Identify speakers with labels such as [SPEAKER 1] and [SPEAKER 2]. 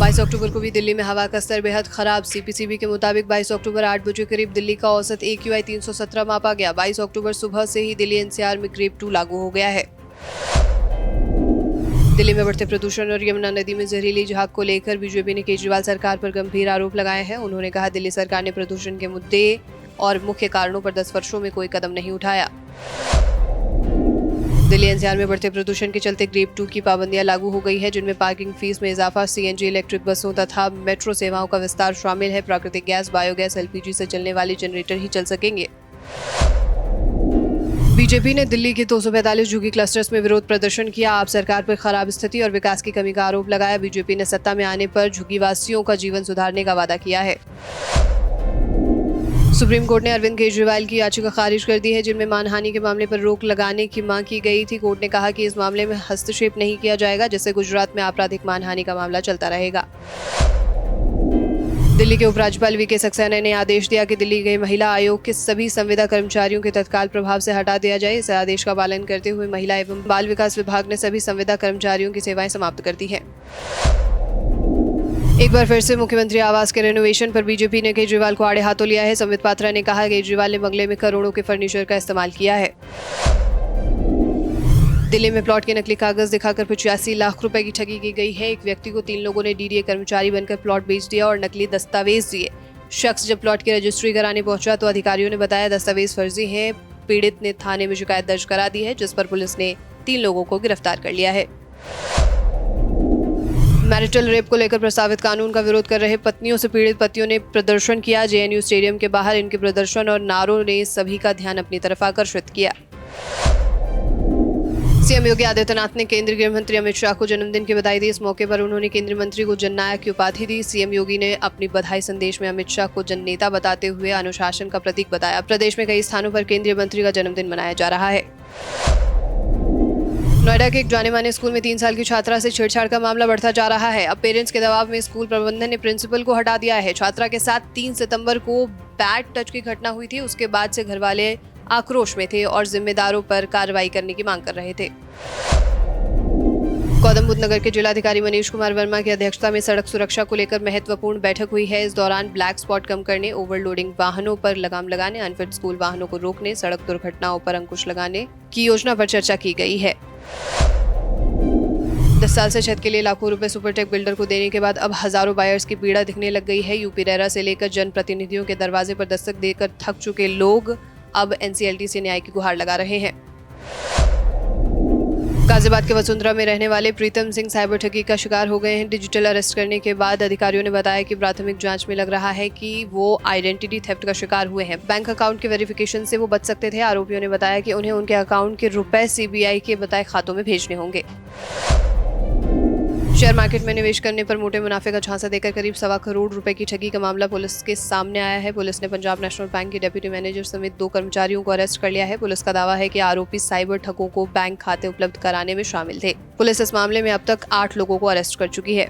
[SPEAKER 1] 22 अक्टूबर को भी दिल्ली में हवा का स्तर बेहद खराब। सीपीसीबी के मुताबिक 22 अक्टूबर 8 बजे करीब दिल्ली का औसत AQI 317 मापा गया। 22 अक्टूबर सुबह से ही दिल्ली NCR में ग्रेड 2 लागू हो गया है। दिल्ली में बढ़ते प्रदूषण और यमुना नदी में जहरीली झाग को लेकर बीजेपी ने केजरीवाल सरकार पर गंभीर आरोप लगाए हैं। उन्होंने कहा, दिल्ली सरकार ने प्रदूषण के मुद्दे और मुख्य कारणों पर 10 वर्षों में कोई कदम नहीं उठाया। दिल्ली NCR में बढ़ते प्रदूषण के चलते ग्रेड 2 की पाबंदियां लागू हो गई है, जिनमें पार्किंग फीस में इजाफा, CNG इलेक्ट्रिक बसों तथा मेट्रो सेवाओं का विस्तार शामिल है। प्राकृतिक गैस, बायोगैस, LPG से चलने वाले जनरेटर ही चल सकेंगे। बीजेपी ने दिल्ली के 245 झुग्गी क्लस्टर्स में विरोध प्रदर्शन किया। आप सरकार पर खराब स्थिति और विकास की कमी का आरोप लगाया। बीजेपी ने सत्ता में आने पर झुग्गी वासियों का जीवन सुधारने का वादा किया है। सुप्रीम कोर्ट ने अरविंद केजरीवाल की याचिका खारिज कर दी है, जिनमें मानहानि के मामले पर रोक लगाने की मांग की गई थी। कोर्ट ने कहा कि इस मामले में हस्तक्षेप नहीं किया जाएगा, जिससे गुजरात में आपराधिक मानहानि का मामला चलता रहेगा। दिल्ली के उपराज्यपाल VK सक्सेना ने आदेश दिया कि दिल्ली के महिला आयोग के सभी संविदा कर्मचारियों के तत्काल प्रभाव से हटा दिया जाए। इस आदेश का पालन करते हुए महिला एवं बाल विकास विभाग ने सभी संविदा कर्मचारियों की सेवाएं समाप्त कर दी हैं। एक बार फिर से मुख्यमंत्री आवास के रेनोवेशन पर बीजेपी ने केजरीवाल को आड़े हाथों लिया है। संबित पात्रा ने कहा, केजरीवाल ने बंगले में करोड़ों के फर्नीचर का इस्तेमाल किया है। दिल्ली में प्लॉट के नकली कागज दिखाकर 85 लाख रुपए की ठगी की गई है। एक व्यक्ति को 3 लोगों ने DDA कर्मचारी बनकर प्लॉट बेच दिया और नकली दस्तावेज दिए। शख्स जब प्लॉट की रजिस्ट्री कराने पहुंचा तो अधिकारियों ने बताया दस्तावेज फर्जी हैं। पीड़ित ने थाने में शिकायत दर्ज करा दी है, जिस पर पुलिस ने 3 लोगों को गिरफ्तार कर लिया है। मैरिटल रेप को लेकर प्रस्तावित कानून का विरोध कर रहे पत्नियों से पीड़ित पतियों ने प्रदर्शन किया। JNU स्टेडियम के बाहर इनके प्रदर्शन और नारों ने सभी का ध्यान अपनी तरफ आकर्षित किया। CM योगी आदित्यनाथ ने केंद्रीय गृह मंत्री अमित शाह को जन्मदिन की बधाई दी। इस मौके पर उन्होंने केंद्रीय मंत्री को जननायक की उपाधि दी। CM योगी ने अपनी बधाई संदेश में अमित शाह को जननेता बताते हुए अनुशासन का प्रतीक बताया। प्रदेश में कई स्थानों पर केंद्रीय मंत्री का जन्मदिन मनाया जा रहा है। नोएडा के एक जाने माने स्कूल में 3 साल की छात्रा से छेड़छाड़ का मामला बढ़ता जा रहा है। अब पेरेंट्स के दबाव में स्कूल प्रबंधन ने प्रिंसिपल को हटा दिया है। छात्रा के साथ 3 सितंबर को बैड टच की घटना हुई थी। उसके बाद से घर वाले आक्रोश में थे और जिम्मेदारों पर कार्रवाई करने की मांग कर रहे थे। गौतम बुद्ध नगर के जिलाधिकारी मनीष कुमार वर्मा की अध्यक्षता में सड़क सुरक्षा को लेकर महत्वपूर्ण बैठक हुई है। इस दौरान ब्लैक स्पॉट कम करने, ओवरलोडिंग वाहनों पर लगाम लगाने, अनफिट स्कूल वाहनों को रोकने, सड़क दुर्घटनाओं पर अंकुश लगाने की योजना पर चर्चा की गई है। 10 साल से छत के लिए लाखों रुपए सुपरटेक बिल्डर को देने के बाद अब हजारों बायर्स की पीड़ा दिखने लग गई है। यूपी रेरा से लेकर जनप्रतिनिधियों के दरवाजे पर दस्तक देकर थक चुके लोग अब NCLT से न्याय की गुहार लगा रहे हैं। गाजियाबाद के वसुंधरा में रहने वाले प्रीतम सिंह साइबर ठगी का शिकार हो गए हैं। डिजिटल अरेस्ट करने के बाद अधिकारियों ने बताया कि प्राथमिक जांच में लग रहा है कि वो आइडेंटिटी थेफ्ट का शिकार हुए हैं। बैंक अकाउंट के वेरिफिकेशन से वो बच सकते थे। आरोपियों ने बताया कि उन्हें उनके अकाउंट के रुपए CBI के बताए खातों में भेजने होंगे। शेयर मार्केट में निवेश करने पर मोटे मुनाफे का झांसा देकर करीब 1.25 करोड़ रुपए की ठगी का मामला पुलिस के सामने आया है। पुलिस ने पंजाब नेशनल बैंक के डेप्यूटी मैनेजर समेत 2 कर्मचारियों को अरेस्ट कर लिया है। पुलिस का दावा है कि आरोपी साइबर ठगों को बैंक खाते उपलब्ध कराने में शामिल थे। पुलिस इस मामले में अब तक 8 लोगों को अरेस्ट कर चुकी है।